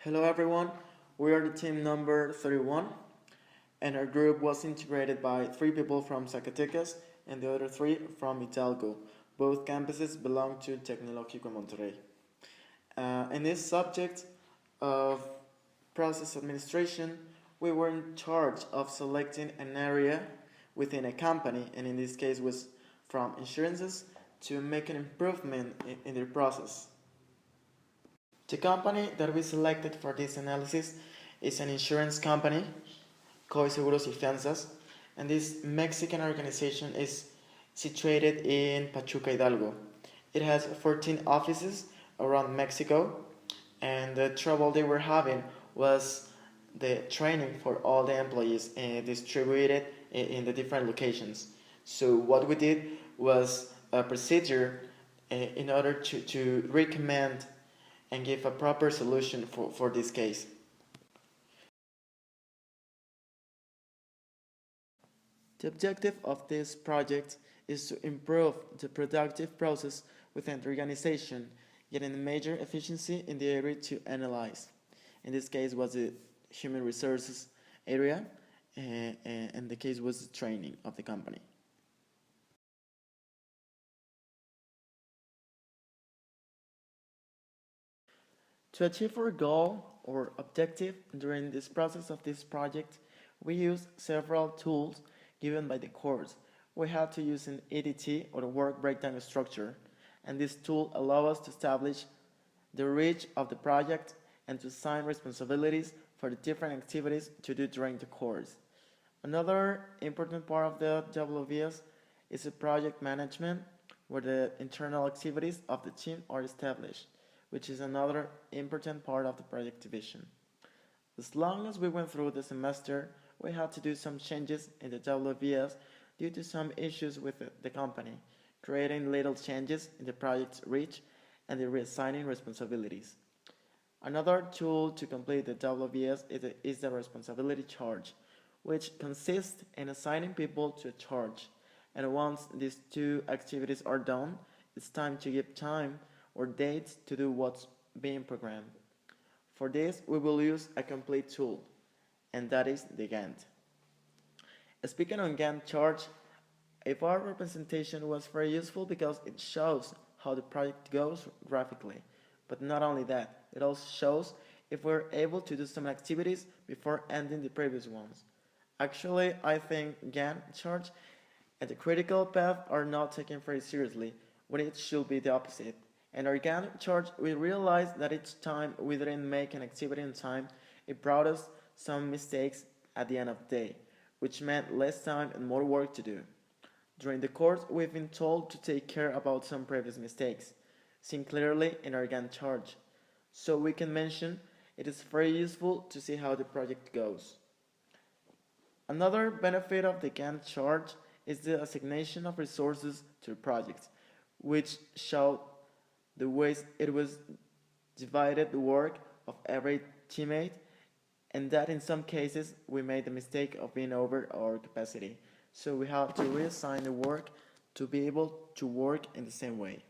Hello everyone, we are the team number 31 and our group was integrated by 3 people from Zacatecas and the other 3 from Hidalgo. Both campuses belong to Tecnológico Monterrey. In this subject of process administration, we were in charge of selecting an area within a company, and in this case was from insurances, to make an improvement in their process. The company that we selected for this analysis is an insurance company, COI Seguros y Fianzas, and this Mexican organization is situated in Pachuca, Hidalgo. It has 14 offices around Mexico, and the trouble they were having was the training for all the employees distributed in the different locations. So what we did was a procedure in order to recommend and give a proper solution for this case. The objective of this project is to improve the productive process within the organization, getting a major efficiency in the area to analyze. In this case was the human resources area, and the case was the training of the company. To achieve our goal or objective during this process of this project, we used several tools given by the course. We had to use an EDT or work breakdown structure, and this tool allows us to establish the reach of the project and to assign responsibilities for the different activities to do during the course. Another important part of the WVS is the project management, where the internal activities of the team are established, which is another important part of the project division. As long as we went through the semester, we had to do some changes in the WVS due to some issues with the company, creating little changes in the project's reach and the reassigning responsibilities. Another tool to complete the WVS is the responsibility charge, which consists in assigning people to a charge. And once these two activities are done, it's time to give time or dates to do what's being programmed. For this, we will use a complete tool, and that is the Gantt. Speaking on Gantt chart, a bar representation was very useful because it shows how the project goes graphically. But not only that, it also shows if we're able to do some activities before ending the previous ones. Actually, I think Gantt charts and the critical path are not taken very seriously, when it should be the opposite. In our Gantt chart, we realized that each time we didn't make an activity in time, it brought us some mistakes at the end of the day, which meant less time and more work to do. During the course, we've been told to take care about some previous mistakes, seen clearly in our Gantt chart. So we can mention it is very useful to see how the project goes. Another benefit of the Gantt chart is the assignation of resources to the project, which showed the ways it was divided the work of every teammate, and that in some cases we made the mistake of being over our capacity. So we have to reassign the work to be able to work in the same way.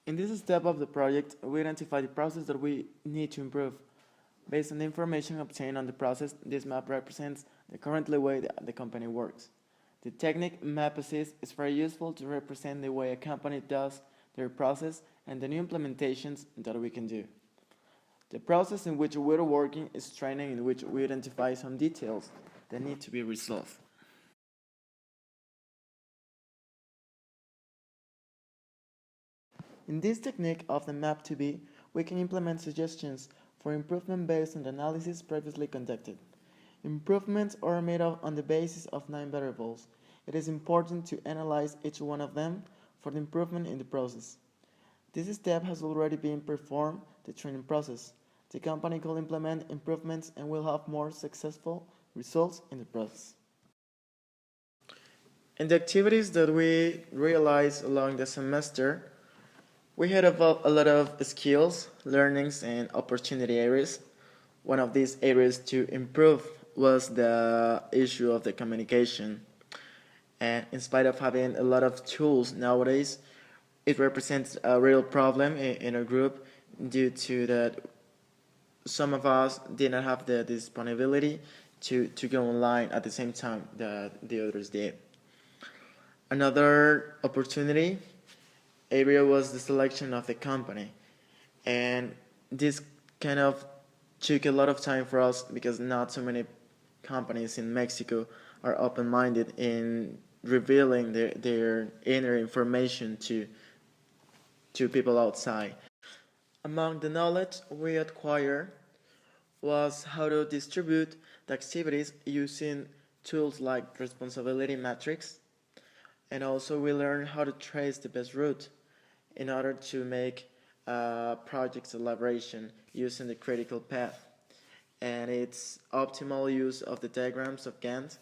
In this step of the project, we identify the process that we need to improve. Based on the information obtained on the process, this map represents the current way the company works. The technique map assist is very useful to represent the way a company does their process and the new implementations that we can do. The process in which we're working is training, in which we identify some details that need to be resolved. In this technique of the map to be, we can implement suggestions for improvement based on the analysis previously conducted. Improvements are made on the basis of 9 variables. It is important to analyze each one of them for the improvement in the process. This step has already been performed, the training process. The company could implement improvements and will have more successful results in the process. In the activities that we realized along the semester, we had a lot of skills, learnings, and opportunity areas. One of these areas to improve was the issue of the communication. And in spite of having a lot of tools nowadays, it represents a real problem in our group due to that some of us did not have the disponibility to go online at the same time that the others did. Another opportunity area was the selection of the company, and this kind of took a lot of time for us because not so many companies in Mexico are open-minded in revealing their inner information to people outside. Among the knowledge we acquired was how to distribute the activities using tools like responsibility metrics, and also we learned how to trace the best route in order to make project elaboration using the critical path and its optimal use of the diagrams of Gantt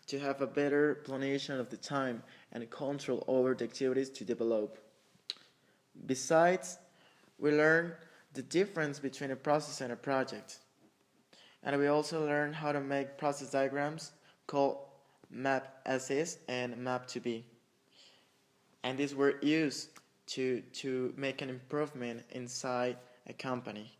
to have a better planning of the time and control over the activities to develop. Besides, we learn the difference between a process and a project. And we also learn how to make process diagrams called map as is and map to be. And these were used to make an improvement inside a company.